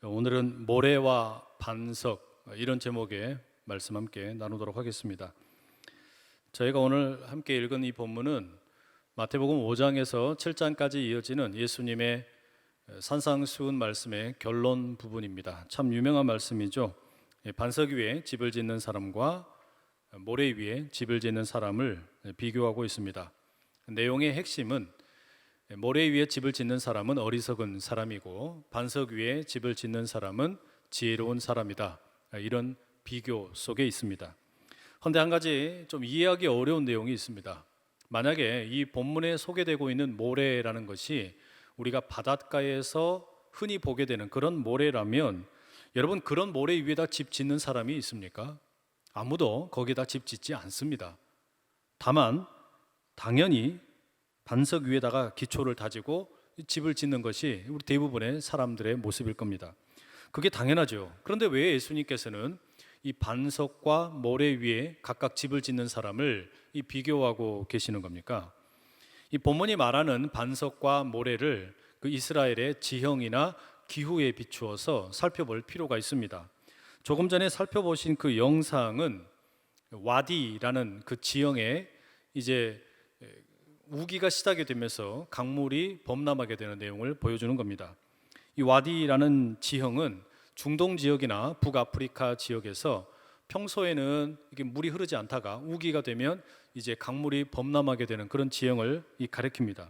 오늘은 모래와 반석, 이런 제목의 말씀 함께 나누도록 하겠습니다. 저희가 오늘 함께 읽은 이 본문은 마태복음 5장에서 7장까지 이어지는 예수님의 산상수훈 말씀의 결론 부분입니다. 참 유명한 말씀이죠. 반석 위에 집을 짓는 사람과 모래 위에 집을 짓는 사람을 비교하고 있습니다. 내용의 핵심은 모래 위에 집을 짓는 사람은 어리석은 사람이고 반석 위에 집을 짓는 사람은 지혜로운 사람이다. 이런 비교 속에 있습니다. 그런데 한 가지 좀 이해하기 어려운 내용이 있습니다. 만약에 이 본문에 소개되고 있는 모래라는 것이 우리가 바닷가에서 흔히 보게 되는 그런 모래라면 여러분, 그런 모래 위에다 집 짓는 사람이 있습니까? 아무도 거기다 집 짓지 않습니다. 다만 당연히 반석 위에다가 기초를 다지고 집을 짓는 것이 우리 대부분의 사람들의 모습일 겁니다. 그게 당연하죠. 그런데 왜 예수님께서는 이 반석과 모래 위에 각각 집을 짓는 사람을 비교하고 계시는 겁니까? 이 본문이 말하는 반석과 모래를 그 이스라엘의 지형이나 기후에 비추어서 살펴볼 필요가 있습니다. 조금 전에 살펴보신 그 영상은 와디라는 그 지형에 이제 우기가 시작이 되면서 강물이 범람하게 되는 내용을 보여주는 겁니다. 이 와디라는 지형은 중동 지역이나 북아프리카 지역에서 평소에는 이게 물이 흐르지 않다가 우기가 되면 이제 강물이 범람하게 되는 그런 지형을 가리킵니다.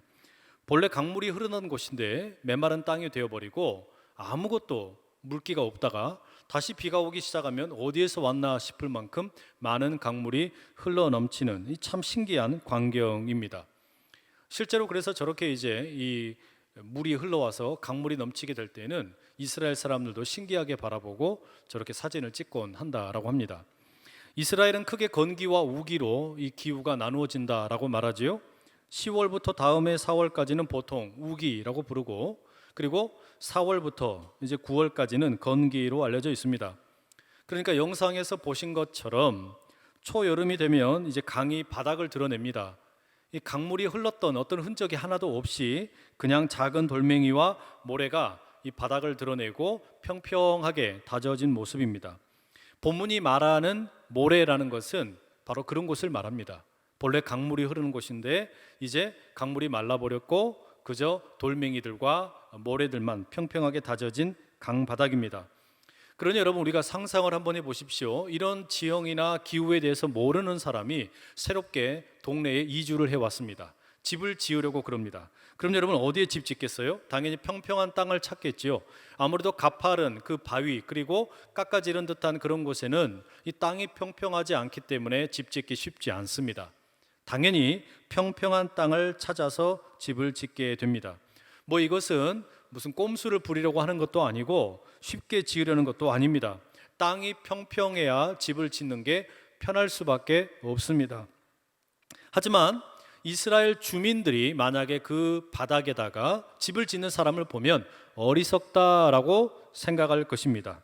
본래 강물이 흐르는 곳인데 메마른 땅이 되어버리고 아무것도 물기가 없다가 다시 비가 오기 시작하면 어디에서 왔나 싶을 만큼 많은 강물이 흘러넘치는 이 참 신기한 광경입니다. 실제로 그래서 저렇게 이제 이 물이 흘러와서 강물이 넘치게 될 때는 이스라엘 사람들도 신기하게 바라보고 저렇게 사진을 찍곤 한다라고 합니다. 이스라엘은 크게 건기와 우기로 이 기후가 나누어진다라고 말하지요. 10월부터 다음해 4월까지는 보통 우기라고 부르고, 그리고 4월부터 이제 9월까지는 건기로 알려져 있습니다. 그러니까 영상에서 보신 것처럼 초여름이 되면 이제 강이 바닥을 드러냅니다. 이 강물이 흘렀던 어떤 흔적이 하나도 없이 그냥 작은 돌멩이와 모래가 이 바닥을 드러내고 평평하게 다져진 모습입니다. 본문이 말하는 모래라는 것은 바로 그런 곳을 말합니다. 본래 강물이 흐르는 곳인데 이제 강물이 말라버렸고 그저 돌멩이들과 모래들만 평평하게 다져진 강바닥입니다. 그러니 여러분, 우리가 상상을 한번 해보십시오. 이런 지형이나 기후에 대해서 모르는 사람이 새롭게 동네에 이주를 해왔습니다. 집을 지으려고 그럽니다. 그럼 여러분, 어디에 집 짓겠어요? 당연히 평평한 땅을 찾겠지요. 아무래도 가파른 그 바위 그리고 깎아지른 듯한 그런 곳에는 이 땅이 평평하지 않기 때문에 집 짓기 쉽지 않습니다. 당연히 평평한 땅을 찾아서 집을 짓게 됩니다. 이것은 무슨 꼼수를 부리려고 하는 것도 아니고 쉽게 지으려는 것도 아닙니다. 땅이 평평해야 집을 짓는 게 편할 수밖에 없습니다. 하지만 이스라엘 주민들이 만약에 그 바닥에다가 집을 짓는 사람을 보면 어리석다라고 생각할 것입니다.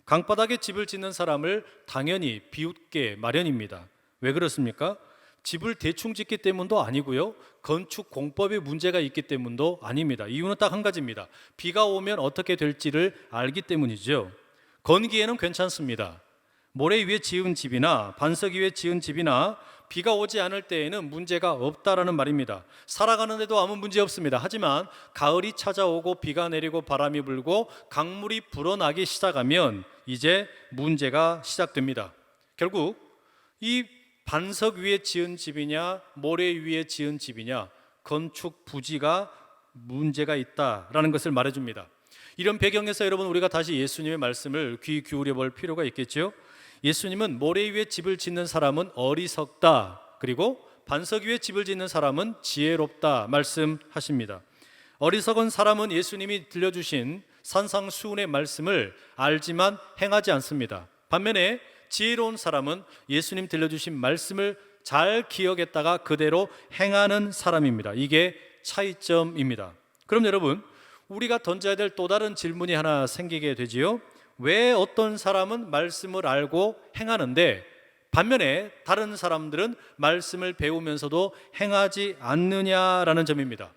강바닥에 집을 짓는 사람을 당연히 비웃게 마련입니다. 왜 그렇습니까? 집을 대충 짓기 때문도 아니고요, 건축 공법에 문제가 있기 때문도 아닙니다. 이유는 딱 한 가지입니다. 비가 오면 어떻게 될지를 알기 때문이죠. 건기에는 괜찮습니다. 모래 위에 지은 집이나 반석 위에 지은 집이나 비가 오지 않을 때에는 문제가 없다라는 말입니다. 살아가는데도 아무 문제 없습니다. 하지만 가을이 찾아오고 비가 내리고 바람이 불고 강물이 불어나기 시작하면 이제 문제가 시작됩니다. 결국 이 반석 위에 지은 집이냐 모래 위에 지은 집이냐 건축 부지가 문제가 있다라는 것을 말해줍니다. 이런 배경에서 여러분, 우리가 다시 예수님의 말씀을 귀 기울여 볼 필요가 있겠죠. 예수님은 모래 위에 집을 짓는 사람은 어리석다, 그리고 반석 위에 집을 짓는 사람은 지혜롭다 말씀하십니다. 어리석은 사람은 예수님이 들려주신 산상수훈의 말씀을 알지만 행하지 않습니다. 반면에 지혜로운 사람은 예수님 들려주신 말씀을 잘 기억했다가 그대로 행하는 사람입니다. 이게 차이점입니다. 그럼 여러분, 우리가 던져야 될 또 다른 질문이 하나 생기게 되지요. 왜 어떤 사람은 말씀을 알고 행하는데 반면에 다른 사람들은 말씀을 배우면서도 행하지 않느냐라는 점입니다.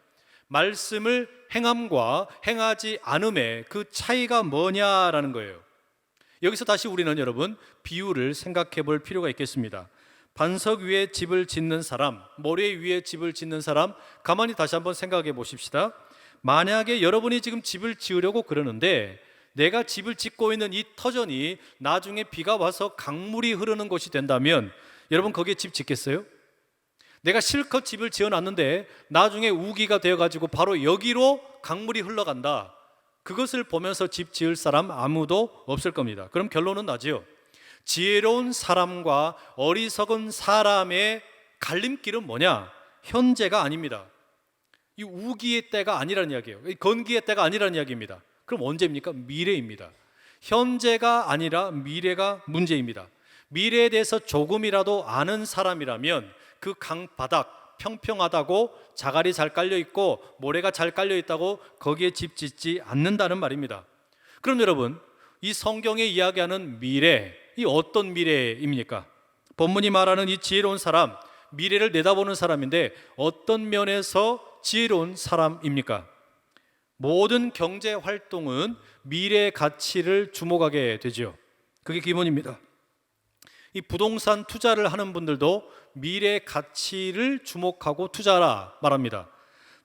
말씀을 행함과 행하지 않음의 그 차이가 뭐냐라는 거예요. 여기서 다시 우리는 여러분 비유를 생각해 볼 필요가 있겠습니다. 반석 위에 집을 짓는 사람, 모래 위에 집을 짓는 사람, 가만히 다시 한번 생각해 보십시다. 만약에 여러분이 지금 집을 지으려고 그러는데 내가 집을 짓고 있는 이 터전이 나중에 비가 와서 강물이 흐르는 곳이 된다면 여러분 거기에 집 짓겠어요? 내가 실컷 집을 지어놨는데 나중에 우기가 되어가지고 바로 여기로 강물이 흘러간다. 그것을 보면서 집 지을 사람 아무도 없을 겁니다. 그럼 결론은 나지요. 지혜로운 사람과 어리석은 사람의 갈림길은 뭐냐? 현재가 아닙니다. 이 우기의 때가 아니라는 이야기예요. 이 건기의 때가 아니라는 이야기입니다. 그럼 언제입니까? 미래입니다. 현재가 아니라 미래가 문제입니다. 미래에 대해서 조금이라도 아는 사람이라면 그 강바닥 평평하다고 자갈이 잘 깔려 있고 모래가 잘 깔려 있다고 거기에 집 짓지 않는다는 말입니다. 그럼 여러분, 이 성경에 이야기하는 미래, 이 어떤 미래입니까? 본문이 말하는 이 지혜로운 사람, 미래를 내다보는 사람인데 어떤 면에서 지혜로운 사람입니까? 모든 경제 활동은 미래의 가치를 주목하게 되죠. 그게 기본입니다. 이 부동산 투자를 하는 분들도 미래의 가치를 주목하고 투자하라 말합니다.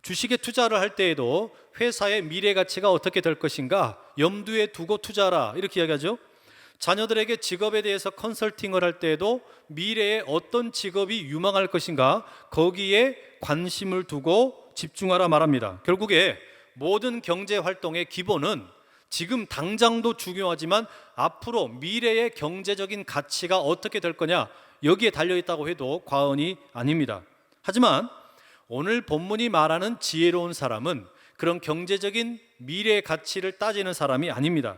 주식에 투자를 할 때에도 회사의 미래 가치가 어떻게 될 것인가 염두에 두고 투자하라 이렇게 이야기하죠. 자녀들에게 직업에 대해서 컨설팅을 할 때에도 미래에 어떤 직업이 유망할 것인가 거기에 관심을 두고 집중하라 말합니다. 결국에 모든 경제 활동의 기본은 지금 당장도 중요하지만 앞으로 미래의 경제적인 가치가 어떻게 될 거냐 여기에 달려있다고 해도 과언이 아닙니다. 하지만 오늘 본문이 말하는 지혜로운 사람은 그런 경제적인 미래의 가치를 따지는 사람이 아닙니다.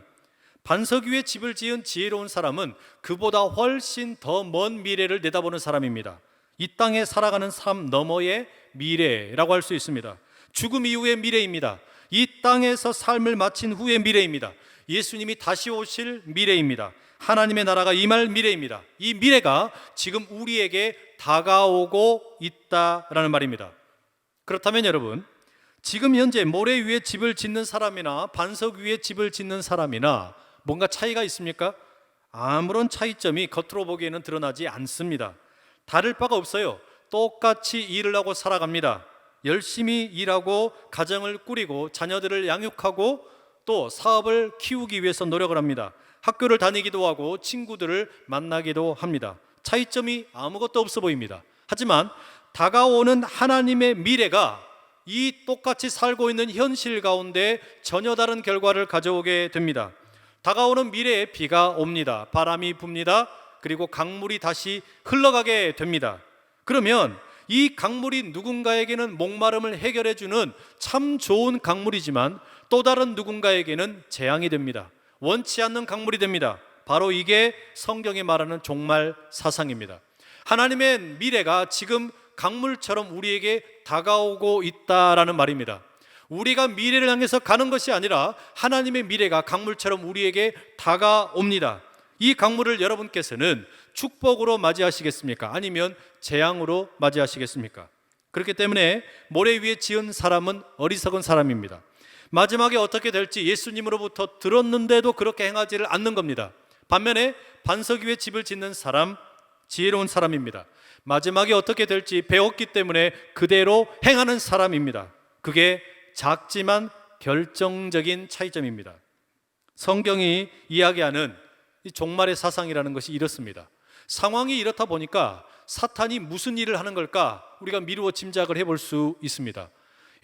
반석 위에 집을 지은 지혜로운 사람은 그보다 훨씬 더 먼 미래를 내다보는 사람입니다. 이 땅에 살아가는 삶 너머의 미래라고 할 수 있습니다. 죽음 이후의 미래입니다. 이 땅에서 삶을 마친 후의 미래입니다. 예수님이 다시 오실 미래입니다. 하나님의 나라가 임할 미래입니다. 이 미래가 지금 우리에게 다가오고 있다라는 말입니다. 그렇다면 여러분, 지금 현재 모래 위에 집을 짓는 사람이나 반석 위에 집을 짓는 사람이나 뭔가 차이가 있습니까? 아무런 차이점이 겉으로 보기에는 드러나지 않습니다. 다를 바가 없어요. 똑같이 일을 하고 살아갑니다. 열심히 일하고 가정을 꾸리고 자녀들을 양육하고 또 사업을 키우기 위해서 노력을 합니다. 학교를 다니기도 하고 친구들을 만나기도 합니다. 차이점이 아무것도 없어 보입니다. 하지만 다가오는 하나님의 미래가 이 똑같이 살고 있는 현실 가운데 전혀 다른 결과를 가져오게 됩니다. 다가오는 미래에 비가 옵니다. 바람이 붑니다. 그리고 강물이 다시 흘러가게 됩니다. 그러면 이 강물이 누군가에게는 목마름을 해결해 주는 참 좋은 강물이지만 또 다른 누군가에게는 재앙이 됩니다. 원치 않는 강물이 됩니다. 바로 이게 성경이 말하는 종말 사상입니다. 하나님의 미래가 지금 강물처럼 우리에게 다가오고 있다라는 말입니다. 우리가 미래를 향해서 가는 것이 아니라 하나님의 미래가 강물처럼 우리에게 다가옵니다. 이 강물을 여러분께서는 축복으로 맞이하시겠습니까? 아니면 재앙으로 맞이하시겠습니까? 그렇기 때문에 모래 위에 지은 사람은 어리석은 사람입니다. 마지막에 어떻게 될지 예수님으로부터 들었는데도 그렇게 행하지를 않는 겁니다. 반면에 반석 위에 집을 짓는 사람, 지혜로운 사람입니다. 마지막에 어떻게 될지 배웠기 때문에 그대로 행하는 사람입니다. 그게 작지만 결정적인 차이점입니다. 성경이 이야기하는 이 종말의 사상이라는 것이 이렇습니다. 상황이 이렇다 보니까 사탄이 무슨 일을 하는 걸까 우리가 미루어 짐작을 해볼 수 있습니다.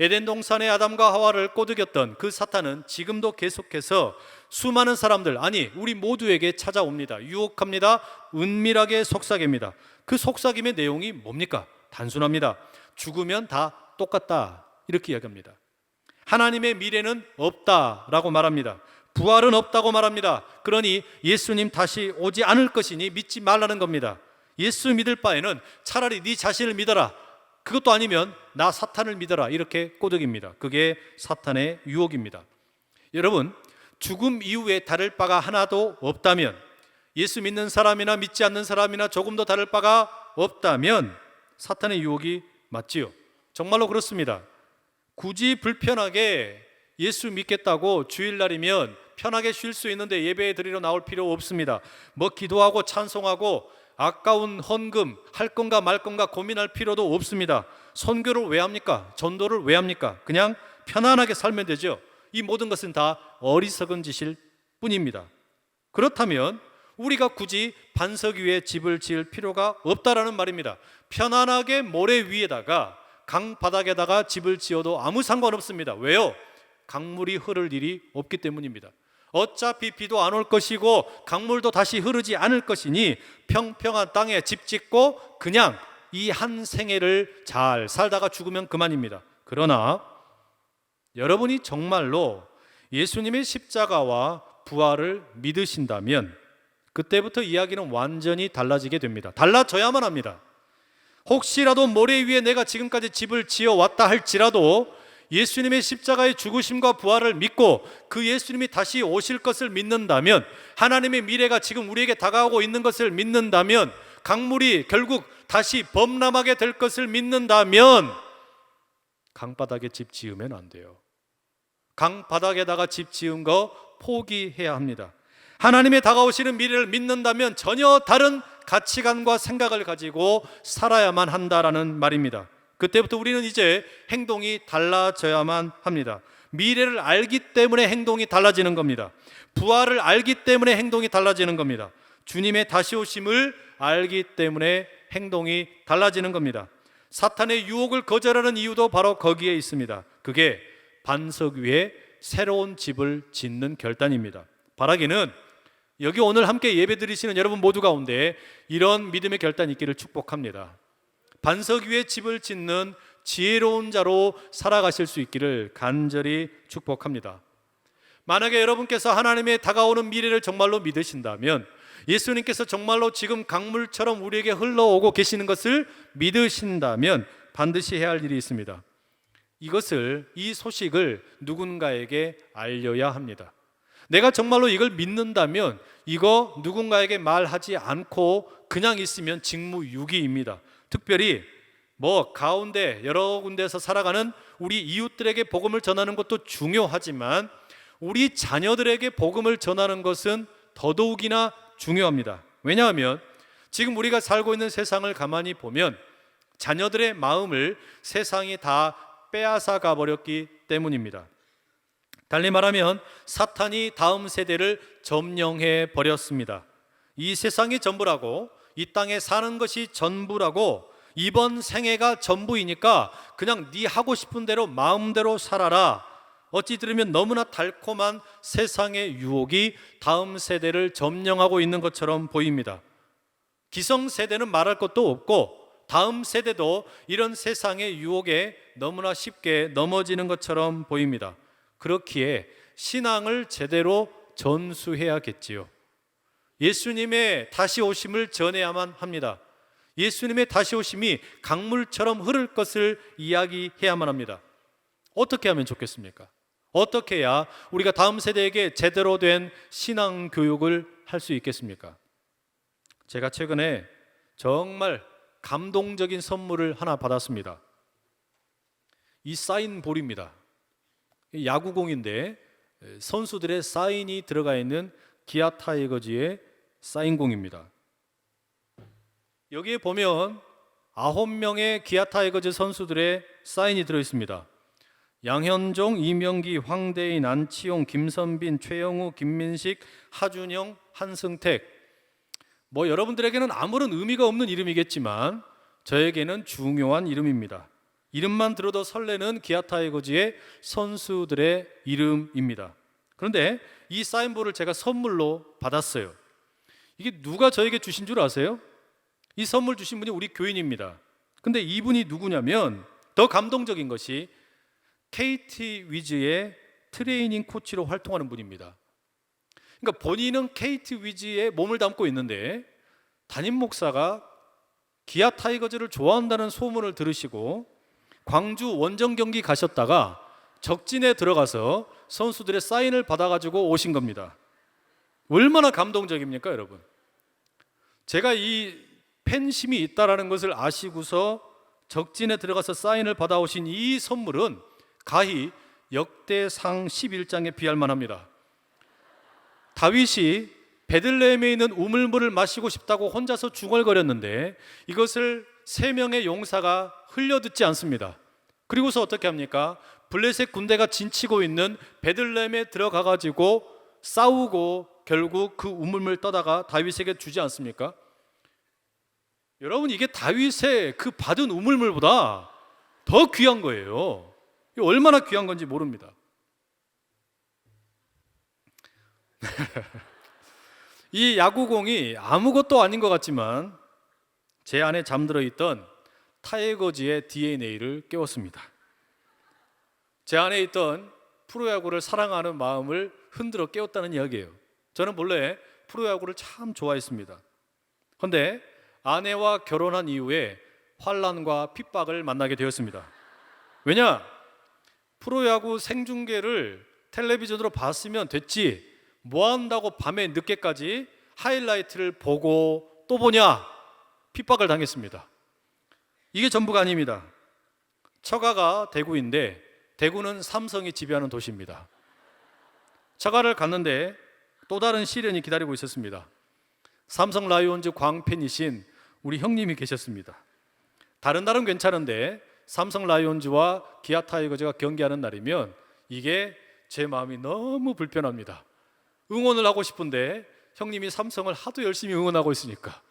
에덴 동산의 아담과 하와를 꼬드겼던 그 사탄은 지금도 계속해서 수많은 사람들, 아니 우리 모두에게 찾아옵니다. 유혹합니다. 은밀하게 속삭입니다. 그 속삭임의 내용이 뭡니까? 단순합니다. 죽으면 다 똑같다 이렇게 이야기합니다. 하나님의 미래는 없다라고 말합니다. 부활은 없다고 말합니다. 그러니 예수님 다시 오지 않을 것이니 믿지 말라는 겁니다. 예수 믿을 바에는 차라리 네 자신을 믿어라. 그것도 아니면 나 사탄을 믿어라. 이렇게 꼬드깁니다. 그게 사탄의 유혹입니다. 여러분, 죽음 이후에 다를 바가 하나도 없다면, 예수 믿는 사람이나 믿지 않는 사람이나 조금 더 다를 바가 없다면 사탄의 유혹이 맞지요. 정말로 그렇습니다. 굳이 불편하게 예수 믿겠다고 주일날이면 편하게 쉴 수 있는데 예배 드리러 나올 필요 없습니다. 뭐 기도하고 찬송하고 아까운 헌금 할 건가 말 건가 고민할 필요도 없습니다. 선교를 왜 합니까? 전도를 왜 합니까? 그냥 편안하게 살면 되죠. 이 모든 것은 다 어리석은 짓일 뿐입니다. 그렇다면 우리가 굳이 반석 위에 집을 지을 필요가 없다라는 말입니다. 편안하게 모래 위에다가 강 바닥에다가 집을 지어도 아무 상관없습니다. 왜요? 강물이 흐를 일이 없기 때문입니다. 어차피 비도 안 올 것이고 강물도 다시 흐르지 않을 것이니 평평한 땅에 집 짓고 그냥 이 한 생애를 잘 살다가 죽으면 그만입니다. 그러나 여러분이 정말로 예수님의 십자가와 부활을 믿으신다면 그때부터 이야기는 완전히 달라지게 됩니다. 달라져야만 합니다. 혹시라도 모래 위에 내가 지금까지 집을 지어 왔다 할지라도 예수님의 십자가의 죽으심과 부활을 믿고 그 예수님이 다시 오실 것을 믿는다면, 하나님의 미래가 지금 우리에게 다가오고 있는 것을 믿는다면, 강물이 결국 다시 범람하게 될 것을 믿는다면 강바닥에 집 지으면 안 돼요. 강바닥에다가 집 지은 거 포기해야 합니다. 하나님의 다가오시는 미래를 믿는다면 전혀 다른 가치관과 생각을 가지고 살아야만 한다라는 말입니다. 그때부터 우리는 이제 행동이 달라져야만 합니다. 미래를 알기 때문에 행동이 달라지는 겁니다. 부활을 알기 때문에 행동이 달라지는 겁니다. 주님의 다시 오심을 알기 때문에 행동이 달라지는 겁니다. 사탄의 유혹을 거절하는 이유도 바로 거기에 있습니다. 그게 반석 위에 새로운 집을 짓는 결단입니다. 바라기는 여기 오늘 함께 예배 드리시는 여러분 모두 가운데 이런 믿음의 결단이 있기를 축복합니다. 반석 위에 집을 짓는 지혜로운 자로 살아가실 수 있기를 간절히 축복합니다. 만약에 여러분께서 하나님의 다가오는 미래를 정말로 믿으신다면, 예수님께서 정말로 지금 강물처럼 우리에게 흘러오고 계시는 것을 믿으신다면 반드시 해야 할 일이 있습니다. 이 소식을 누군가에게 알려야 합니다. 내가 정말로 이걸 믿는다면 이거 누군가에게 말하지 않고 그냥 있으면 직무유기입니다. 특별히 가운데 여러 군데에서 살아가는 우리 이웃들에게 복음을 전하는 것도 중요하지만 우리 자녀들에게 복음을 전하는 것은 더더욱이나 중요합니다. 왜냐하면 지금 우리가 살고 있는 세상을 가만히 보면 자녀들의 마음을 세상이 다 빼앗아 가버렸기 때문입니다. 달리 말하면 사탄이 다음 세대를 점령해 버렸습니다. 이 세상이 전부라고, 이 땅에 사는 것이 전부라고, 이번 생애가 전부이니까 그냥 네 하고 싶은 대로 마음대로 살아라. 어찌 들으면 너무나 달콤한 세상의 유혹이 다음 세대를 점령하고 있는 것처럼 보입니다. 기성세대는 말할 것도 없고 다음 세대도 이런 세상의 유혹에 너무나 쉽게 넘어지는 것처럼 보입니다. 그렇기에 신앙을 제대로 전수해야겠지요. 예수님의 다시 오심을 전해야만 합니다. 예수님의 다시 오심이 강물처럼 흐를 것을 이야기해야만 합니다. 어떻게 하면 좋겠습니까? 어떻게 해야 우리가 다음 세대에게 제대로 된 신앙 교육을 할 수 있겠습니까? 제가 최근에 정말 감동적인 선물을 하나 받았습니다. 이 사인볼입니다. 야구공인데 선수들의 사인이 들어가 있는 기아 타이거즈의 사인공입니다. 여기에 보면 9명의 기아 타이거즈 선수들의 사인이 들어있습니다. 양현종, 이명기, 황대인, 안치홍, 김선빈, 최영우, 김민식, 하준영, 한승택. 여러분들에게는 아무런 의미가 없는 이름이겠지만 저에게는 중요한 이름입니다. 이름만 들어도 설레는 기아 타이거즈의 선수들의 이름입니다. 그런데 이 사인볼을 제가 선물로 받았어요. 이게 누가 저에게 주신 줄 아세요? 이 선물 주신 분이 우리 교인입니다. 근데 이분이 누구냐면, 더 감동적인 것이 KT 위즈의 트레이닝 코치로 활동하는 분입니다. 그러니까 본인은 KT 위즈에 몸을 담고 있는데 담임 목사가 기아 타이거즈를 좋아한다는 소문을 들으시고 광주 원정 경기 가셨다가 적진에 들어가서 선수들의 사인을 받아가지고 오신 겁니다. 얼마나 감동적입니까, 여러분? 제가 이 팬심이 있다라는 것을 아시고서 적진에 들어가서 사인을 받아오신 이 선물은 가히 역대상 11장에 비할 만합니다. 다윗이 베들레헴에 있는 우물물을 마시고 싶다고 혼자서 중얼거렸는데 이것을 3명의 용사가 흘려듣지 않습니다. 그리고서 어떻게 합니까? 블레셋 군대가 진치고 있는 베들레헴에 들어가 가지고 싸우고 결국 그 우물물 떠다가 다윗에게 주지 않습니까? 여러분, 이게 다윗의 그 받은 우물물보다 더 귀한 거예요. 이게 얼마나 귀한 건지 모릅니다. 이 야구공이 아무것도 아닌 것 같지만 제 안에 잠들어 있던 타이거즈의 DNA를 깨웠습니다. 제 안에 있던 프로야구를 사랑하는 마음을 흔들어 깨웠다는 이야기예요. 저는 본래 프로야구를 참 좋아했습니다. 그런데 아내와 결혼한 이후에 환란과 핍박을 만나게 되었습니다. 왜냐? 프로야구 생중계를 텔레비전으로 봤으면 됐지 뭐 한다고 밤에 늦게까지 하이라이트를 보고 또 보냐? 핍박을 당했습니다. 이게 전부가 아닙니다. 처가가 대구인데 대구는 삼성이 지배하는 도시입니다. 처가를 갔는데 또 다른 시련이 기다리고 있었습니다. 삼성 라이온즈 광팬이신 우리 형님이 계셨습니다. 다른 날은 괜찮은데 삼성 라이온즈와 기아 타이거즈가 경기하는 날이면 이게 제 마음이 너무 불편합니다. 응원을 하고 싶은데 형님이 삼성을 하도 열심히 응원하고 있으니까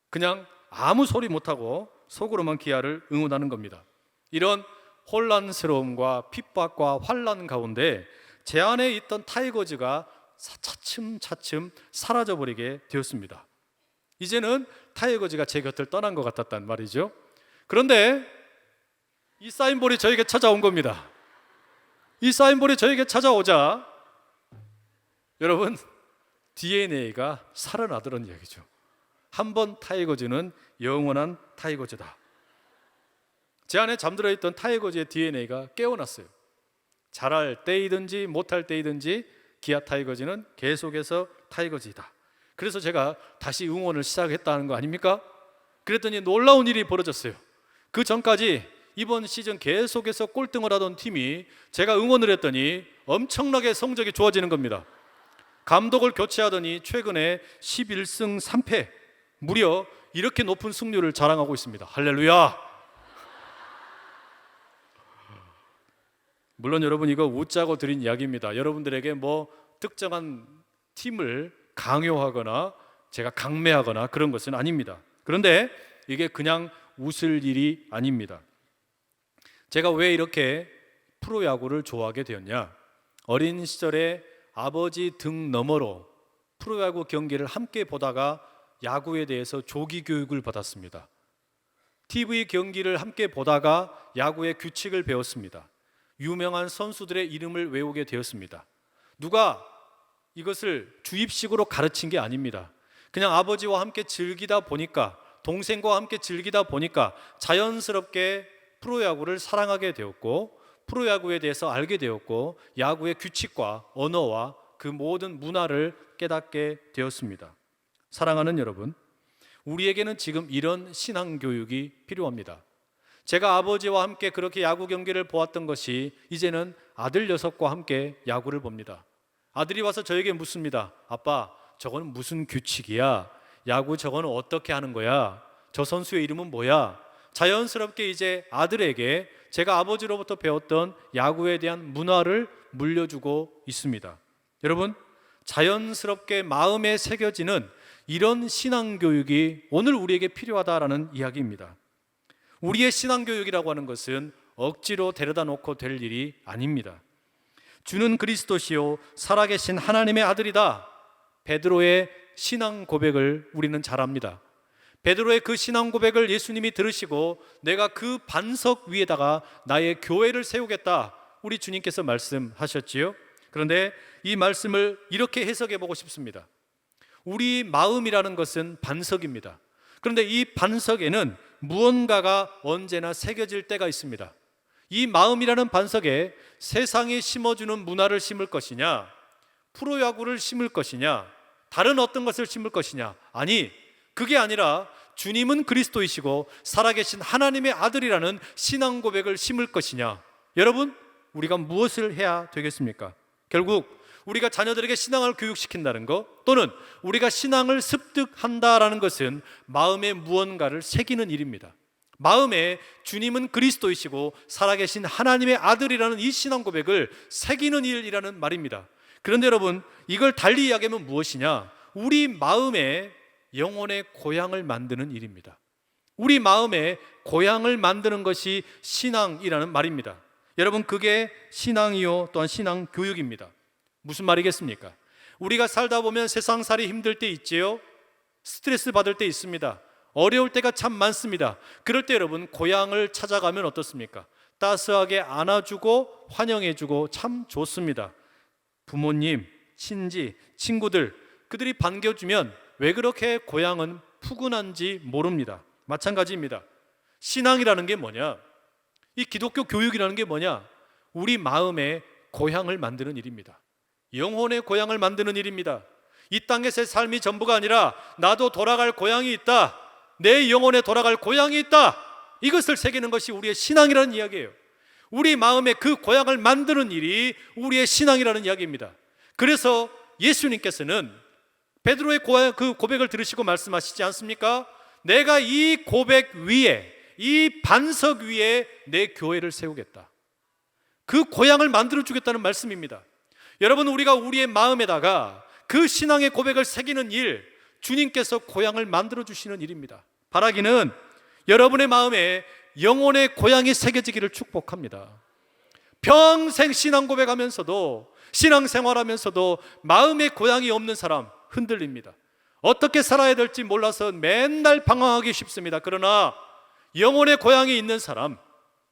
그냥 아무 소리 못하고 속으로만 기아를 응원하는 겁니다. 이런 혼란스러움과 핍박과 환란 가운데 제 안에 있던 타이거즈가 차츰차츰 사라져버리게 되었습니다. 이제는 타이거즈가 제 곁을 떠난 것 같았단 말이죠. 그런데 이 사인볼이 저에게 찾아온 겁니다. 이 사인볼이 저에게 찾아오자 여러분, DNA가 살아나더란 이야기죠. 한번 타이거즈는 영원한 타이거즈다. 제 안에 잠들어 있던 타이거즈의 DNA가 깨어났어요. 잘할 때이든지 못할 때이든지 기아 타이거즈는 계속해서 타이거즈이다. 그래서 제가 다시 응원을 시작했다는 거 아닙니까? 그랬더니 놀라운 일이 벌어졌어요. 그 전까지 이번 시즌 계속해서 꼴등을 하던 팀이 제가 응원을 했더니 엄청나게 성적이 좋아지는 겁니다. 감독을 교체하더니 최근에 11승 3패, 무려 이렇게 높은 승률을 자랑하고 있습니다. 할렐루야! 물론 여러분, 이거 웃자고 드린 이야기입니다. 여러분들에게 뭐 특정한 팀을 강요하거나 제가 강매하거나 그런 것은 아닙니다. 그런데 이게 그냥 웃을 일이 아닙니다. 제가 왜 이렇게 프로야구를 좋아하게 되었냐? 어린 시절에 아버지 등 너머로 프로야구 경기를 함께 보다가 야구에 대해서 조기 교육을 받았습니다. TV 경기를 함께 보다가 야구의 규칙을 배웠습니다. 유명한 선수들의 이름을 외우게 되었습니다. 누가 이것을 주입식으로 가르친 게 아닙니다. 그냥 아버지와 함께 즐기다 보니까, 동생과 함께 즐기다 보니까 자연스럽게 프로야구를 사랑하게 되었고, 프로야구에 대해서 알게 되었고, 야구의 규칙과 언어와 그 모든 문화를 깨닫게 되었습니다. 사랑하는 여러분, 우리에게는 지금 이런 신앙교육이 필요합니다. 제가 아버지와 함께 그렇게 야구 경기를 보았던 것이 이제는 아들 녀석과 함께 야구를 봅니다. 아들이 와서 저에게 묻습니다. 아빠, 저건 무슨 규칙이야? 야구 저건 어떻게 하는 거야? 저 선수의 이름은 뭐야? 자연스럽게 이제 아들에게 제가 아버지로부터 배웠던 야구에 대한 문화를 물려주고 있습니다. 여러분, 자연스럽게 마음에 새겨지는 이런 신앙교육이 오늘 우리에게 필요하다라는 이야기입니다. 우리의 신앙교육이라고 하는 것은 억지로 데려다 놓고 될 일이 아닙니다. 주는 그리스도시요 살아계신 하나님의 아들이다. 베드로의 신앙 고백을 우리는 잘 압니다. 베드로의 그 신앙 고백을 예수님이 들으시고 내가 그 반석 위에다가 나의 교회를 세우겠다, 우리 주님께서 말씀하셨지요. 그런데 이 말씀을 이렇게 해석해 보고 싶습니다. 우리 마음이라는 것은 반석입니다. 그런데 이 반석에는 무언가가 언제나 새겨질 때가 있습니다. 이 마음이라는 반석에 세상이 심어주는 문화를 심을 것이냐, 프로야구를 심을 것이냐, 다른 어떤 것을 심을 것이냐, 아니, 그게 아니라 주님은 그리스도이시고 살아계신 하나님의 아들이라는 신앙 고백을 심을 것이냐. 여러분, 우리가 무엇을 해야 되겠습니까? 결국 우리가 자녀들에게 신앙을 교육시킨다는 것, 또는 우리가 신앙을 습득한다라는 것은 마음에 무언가를 새기는 일입니다. 마음에 주님은 그리스도이시고 살아계신 하나님의 아들이라는 이 신앙 고백을 새기는 일이라는 말입니다. 그런데 여러분, 이걸 달리 이야기하면 무엇이냐? 우리 마음에 영혼의 고향을 만드는 일입니다. 우리 마음에 고향을 만드는 것이 신앙이라는 말입니다. 여러분, 그게 신앙이요 또한 신앙 교육입니다. 무슨 말이겠습니까? 우리가 살다 보면 세상살이 힘들 때 있지요. 스트레스 받을 때 있습니다. 어려울 때가 참 많습니다. 그럴 때 여러분, 고향을 찾아가면 어떻습니까? 따스하게 안아주고 환영해주고 참 좋습니다. 부모님, 친지, 친구들, 그들이 반겨주면 왜 그렇게 고향은 푸근한지 모릅니다. 마찬가지입니다. 신앙이라는 게 뭐냐? 이 기독교 교육이라는 게 뭐냐? 우리 마음에 고향을 만드는 일입니다. 영혼의 고향을 만드는 일입니다. 이 땅에서의 삶이 전부가 아니라 나도 돌아갈 고향이 있다, 내 영혼에 돌아갈 고향이 있다, 이것을 새기는 것이 우리의 신앙이라는 이야기예요. 우리 마음에 그 고향을 만드는 일이 우리의 신앙이라는 이야기입니다. 그래서 예수님께서는 베드로의 그 고백을 들으시고 말씀하시지 않습니까? 내가 이 고백 위에, 이 반석 위에 내 교회를 세우겠다. 그 고향을 만들어 주겠다는 말씀입니다. 여러분, 우리가 우리의 마음에다가 그 신앙의 고백을 새기는 일, 주님께서 고향을 만들어 주시는 일입니다. 바라기는 여러분의 마음에 영혼의 고향이 새겨지기를 축복합니다. 평생 신앙 고백하면서도, 신앙생활하면서도 마음의 고향이 없는 사람 흔들립니다. 어떻게 살아야 될지 몰라서 맨날 방황하기 쉽습니다. 그러나 영혼의 고향이 있는 사람,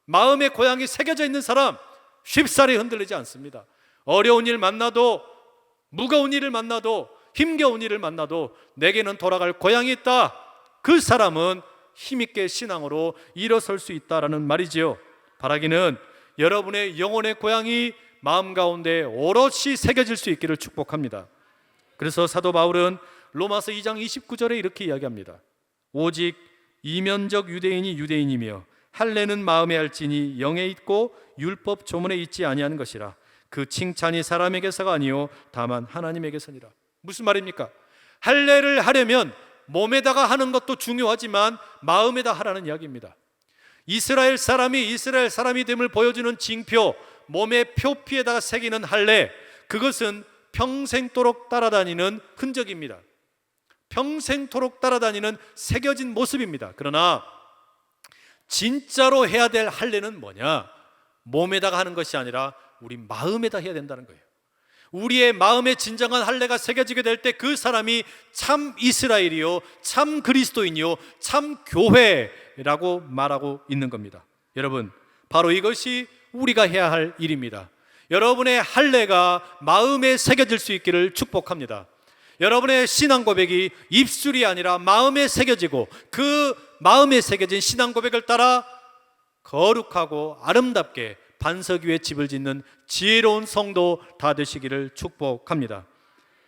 마음의 고향이 새겨져 있는 사람 쉽사리 흔들리지 않습니다. 어려운 일 만나도, 무거운 일을 만나도, 힘겨운 일을 만나도 내게는 돌아갈 고향이 있다. 그 사람은 힘있게 신앙으로 일어설 수 있다라는 말이지요. 바라기는 여러분의 영혼의 고향이 마음 가운데 오롯이 새겨질 수 있기를 축복합니다. 그래서 사도 바울은 로마서 2장 29절에 이렇게 이야기합니다. 오직 이면적 유대인이 유대인이며 할례는 마음에 할지니 영에 있고 율법 조문에 있지 아니하는 것이라. 그 칭찬이 사람에게서가 아니요 다만 하나님에게서니라. 무슨 말입니까? 할례를 하려면 몸에다가 하는 것도 중요하지만 마음에다 하라는 이야기입니다. 이스라엘 사람이 됨을 보여주는 징표, 몸의 표피에다가 새기는 할례, 그것은 평생토록 따라다니는 흔적입니다. 평생토록 따라다니는 새겨진 모습입니다. 그러나 진짜로 해야 될 할례는 뭐냐? 몸에다가 하는 것이 아니라 우리 마음에다 해야 된다는 거예요. 우리의 마음에 진정한 할례가 새겨지게 될 때 그 사람이 참 이스라엘이요, 참 그리스도인이요, 참 교회라고 말하고 있는 겁니다. 여러분, 바로 이것이 우리가 해야 할 일입니다. 여러분의 할례가 마음에 새겨질 수 있기를 축복합니다. 여러분의 신앙 고백이 입술이 아니라 마음에 새겨지고 그 마음에 새겨진 신앙 고백을 따라 거룩하고 아름답게 반석 위에 집을 짓는 지혜로운 성도 다 되시기를 축복합니다.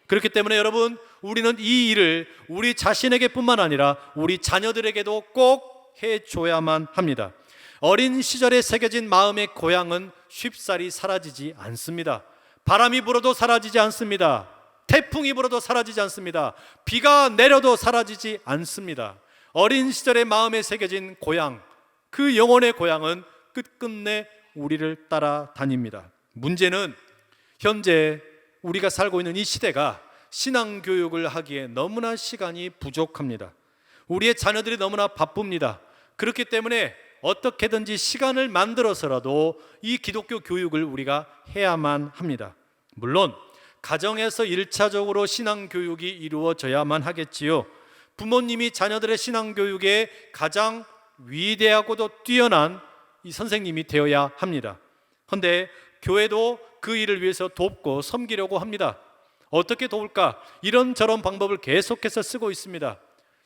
그렇기 때문에 여러분, 우리는 이 일을 우리 자신에게 뿐만 아니라 우리 자녀들에게도 꼭 해줘야만 합니다. 어린 시절에 새겨진 마음의 고향은 쉽사리 사라지지 않습니다. 바람이 불어도 사라지지 않습니다. 태풍이 불어도 사라지지 않습니다. 비가 내려도 사라지지 않습니다. 어린 시절의 마음에 새겨진 고향, 그 영혼의 고향은 끝끝내 우리를 따라다닙니다. 문제는 현재 우리가 살고 있는 이 시대가 신앙교육을 하기에 너무나 시간이 부족합니다. 우리의 자녀들이 너무나 바쁩니다. 그렇기 때문에 어떻게든지 시간을 만들어서라도 이 기독교 교육을 우리가 해야만 합니다. 물론 가정에서 1차적으로 신앙교육이 이루어져야만 하겠지요. 부모님이 자녀들의 신앙교육에 가장 위대하고도 뛰어난 이 선생님이 되어야 합니다. 그런데 교회도 그 일을 위해서 돕고 섬기려고 합니다. 어떻게 도울까? 이런저런 방법을 계속해서 쓰고 있습니다.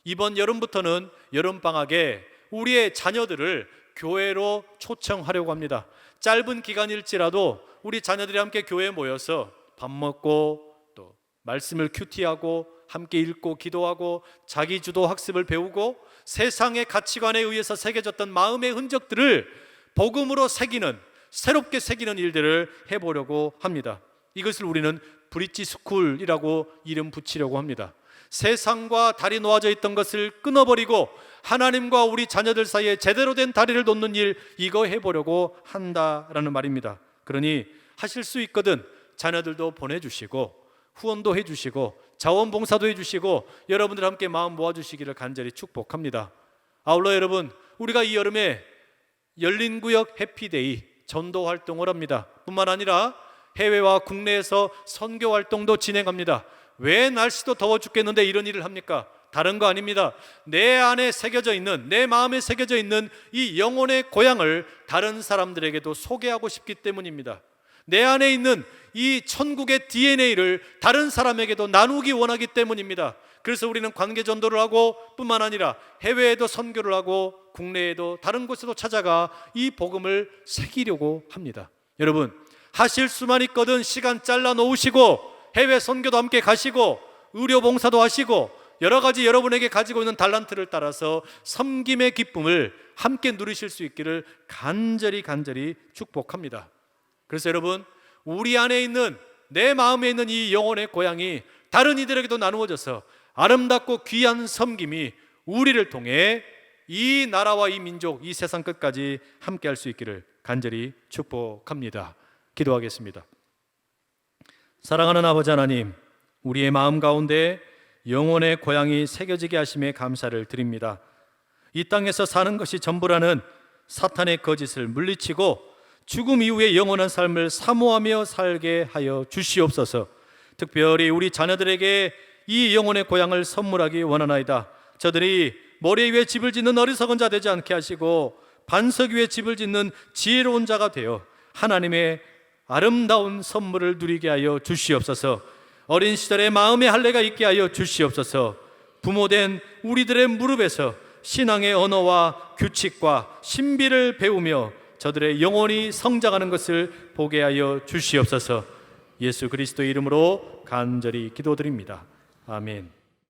이번 여름부터는 여름방학에 우리의 자녀들을 교회로 초청하려고 합니다. 짧은 기간일지라도 우리 자녀들이 함께 교회에 모여서 밥 먹고 또 말씀을 큐티하고 함께 읽고 기도하고 자기주도 학습을 배우고 세상의 가치관에 의해서 새겨졌던 마음의 흔적들을 복음으로 새기는, 새롭게 새기는 일들을 해보려고 합니다. 이것을 우리는 브릿지 스쿨이라고 이름 붙이려고 합니다. 세상과 다리 놓아져 있던 것을 끊어버리고 하나님과 우리 자녀들 사이에 제대로 된 다리를 놓는 일, 이거 해보려고 한다라는 말입니다. 그러니 하실 수 있거든 자녀들도 보내주시고 후원도 해주시고 자원봉사도 해주시고 여러분들 함께 마음 모아주시기를 간절히 축복합니다. 아울러 여러분, 우리가 이 여름에 열린구역 해피데이 전도 활동을 합니다. 뿐만 아니라 해외와 국내에서 선교 활동도 진행합니다. 왜 날씨도 더워 죽겠는데 이런 일을 합니까? 다른 거 아닙니다. 내 안에 새겨져 있는, 내 마음에 새겨져 있는 이 영혼의 고향을 다른 사람들에게도 소개하고 싶기 때문입니다. 내 안에 있는 이 천국의 DNA를 다른 사람에게도 나누기 원하기 때문입니다. 그래서 우리는 관계 전도를 하고 뿐만 아니라 해외에도 선교를 하고 국내에도 다른 곳에도 찾아가 이 복음을 새기려고 합니다. 여러분, 하실 수만 있거든 시간 잘라 놓으시고 해외 선교도 함께 가시고 의료 봉사도 하시고 여러 가지 여러분에게 가지고 있는 달란트를 따라서 섬김의 기쁨을 함께 누리실 수 있기를 간절히 축복합니다. 그래서 여러분, 우리 안에 있는, 내 마음에 있는 이 영혼의 고향이 다른 이들에게도 나누어져서 아름답고 귀한 섬김이 우리를 통해 이 나라와 이 민족, 이 세상 끝까지 함께 할 수 있기를 간절히 축복합니다. 기도하겠습니다. 사랑하는 아버지 하나님, 우리의 마음 가운데 영혼의 고향이 새겨지게 하심에 감사를 드립니다. 이 땅에서 사는 것이 전부라는 사탄의 거짓을 물리치고 죽음 이후의 영원한 삶을 사모하며 살게 하여 주시옵소서. 특별히 우리 자녀들에게 이 영혼의 고향을 선물하기 원하나이다. 저들이 모래 위에 집을 짓는 어리석은 자 되지 않게 하시고 반석 위에 집을 짓는 지혜로운 자가 되어 하나님의 아름다운 선물을 누리게 하여 주시옵소서. 어린 시절에 마음의 할례가 있게 하여 주시옵소서. 부모된 우리들의 무릎에서 신앙의 언어와 규칙과 신비를 배우며 저들의 영혼이 성장하는 것을 보게 하여 주시옵소서. 예수 그리스도의 이름으로 간절히 기도드립니다. 아멘.